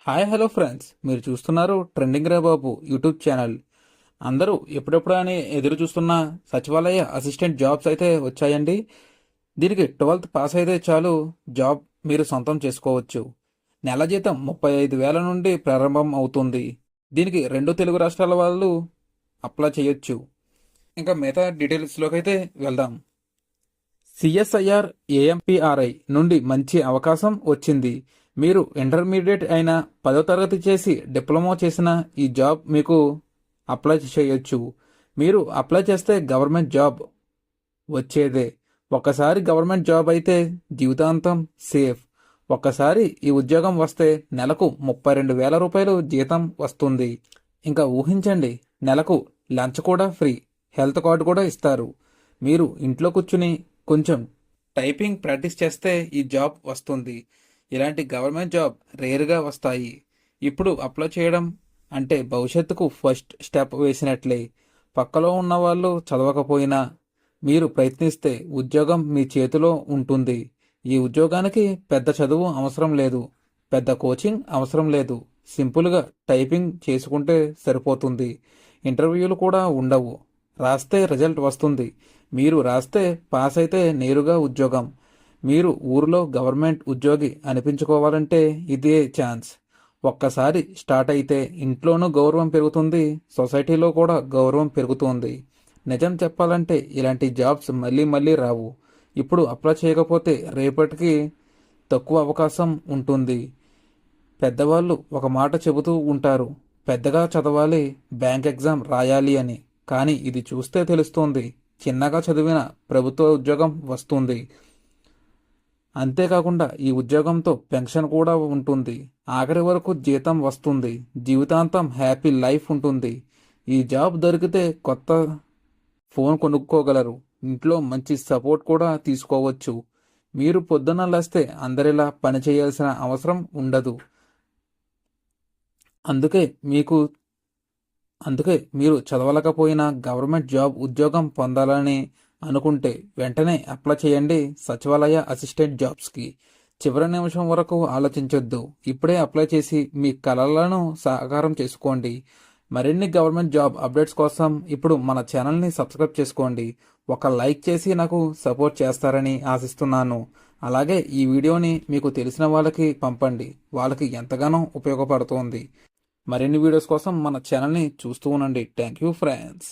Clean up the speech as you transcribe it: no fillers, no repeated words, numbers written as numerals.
Hi hello friends, మీరు చూస్తున్నారు trending రే బాబు YouTube channel. అందరూ ఎప్పుడెప్పుడు అని ఎదురు చూస్తున్న సచివాలయ అసిస్టెంట్ జాబ్స్ అయితే వచ్చాయండి. దీనికి 12th పాస్ అయితే చాలు, జాబ్ మీరు సొంతం చేసుకోవచ్చు. నెల జీతం 35,000 నుండి ప్రారంభం అవుతుంది. దీనికి 2 తెలుగు రాష్ట్రాల వాళ్ళు అప్లై చేయొచ్చు. ఇంకా మిగతా డీటెయిల్స్లోకి అయితే వెళ్దాం. సిఎస్ఐఆర్ ఏఎంపీఆర్ఐ నుండి మంచి అవకాశం వచ్చింది. మీరు ఇంటర్మీడియట్ అయినా 10వ తరగతి చేసి డిప్లొమా చేసిన ఈ జాబ్ మీకు అప్లై చేయొచ్చు. మీరు అప్లై చేస్తే గవర్నమెంట్ జాబ్ వచ్చేదే. ఒక్కసారి గవర్నమెంట్ జాబ్ అయితే జీవితాంతం సేఫ్. ఒక్కసారి ఈ ఉద్యోగం వస్తే నెలకు 32,000 రూపాయలు జీతం వస్తుంది. ఇంకా ఊహించండి, నెలకు లంచ్ కూడా ఫ్రీ, హెల్త్ కార్డు కూడా ఇస్తారు. మీరు ఇంట్లో కూర్చుని కొంచెం టైపింగ్ ప్రాక్టీస్ చేస్తే ఈ జాబ్ వస్తుంది. ఇలాంటి గవర్నమెంట్ జాబ్ రేరుగా వస్తాయి. ఇప్పుడు అప్లై చేయడం అంటే భవిష్యత్తుకు ఫస్ట్ స్టెప్ వేసినట్లే. పక్కలో ఉన్న వాళ్ళు చదవకపోయినా మీరు ప్రయత్నిస్తే ఉద్యోగం మీ చేతిలో ఉంటుంది. ఈ ఉద్యోగానికి పెద్ద చదువు అవసరం లేదు, పెద్ద కోచింగ్ అవసరం లేదు. సింపుల్గా టైపింగ్ చేసుకుంటే సరిపోతుంది. ఇంటర్వ్యూలు కూడా ఉండవు. రాస్తే రిజల్ట్ వస్తుంది. మీరు రాస్తే పాస్ అయితే నేరుగా ఉద్యోగం. మీరు ఊరిలో గవర్నమెంట్ ఉద్యోగి అనిపించుకోవాలంటే ఇదే ఛాన్స్. ఒక్కసారి స్టార్ట్ అయితే ఇంట్లోనూ గౌరవం పెరుగుతుంది, సొసైటీలో కూడా గౌరవం పెరుగుతుంది. నిజం చెప్పాలంటే ఇలాంటి జాబ్స్ మళ్ళీ మళ్ళీ రావు. ఇప్పుడు అప్లై చేయకపోతే రేపటికి తక్కువ అవకాశం ఉంటుంది. పెద్దవాళ్ళు ఒక మాట చెబుతూ ఉంటారు, పెద్దగా చదవాలి, బ్యాంక్ ఎగ్జామ్ రాయాలి అని. కానీ ఇది చూస్తే తెలుస్తుంది, చిన్నగా చదివిన ప్రభుత్వ ఉద్యోగం వస్తుంది. అంతేకాకుండా ఈ ఉద్యోగంతో పెన్షన్ కూడా ఉంటుంది. ఆఖరి వరకు జీతం వస్తుంది. జీవితాంతం హ్యాపీ లైఫ్ ఉంటుంది. ఈ జాబ్ దొరికితే కొత్త ఫోన్ కొనుక్కోగలరు. ఇంట్లో మంచి సపోర్ట్ కూడా తీసుకోవచ్చు. మీరు పొద్దున్న లేస్తే అందరిలా పని చేయాల్సిన అవసరం ఉండదు. అందుకే మీరు చదవలేకపోయినా గవర్నమెంట్ జాబ్ ఉద్యోగం పొందాలని అనుకుంటే వెంటనే అప్లై చేయండి సచివాలయ అసిస్టెంట్ జాబ్స్కి. చివరి నిమిషం వరకు ఆలోచించొద్దు. ఇప్పుడే అప్లై చేసి మీ కలలను సాకారం చేసుకోండి. మరిన్ని గవర్నమెంట్ జాబ్ అప్డేట్స్ కోసం ఇప్పుడు మన ఛానల్ని సబ్స్క్రైబ్ చేసుకోండి. ఒక లైక్ చేసి నాకు సపోర్ట్ చేస్తారని ఆశిస్తున్నాను. అలాగే ఈ వీడియోని మీకు తెలిసిన వాళ్ళకి పంపండి, వాళ్ళకి ఎంతగానో ఉపయోగపడుతోంది. మరిన్ని వీడియోస్ కోసం మన ఛానల్ని చూస్తూ ఉండండి. Thank you friends.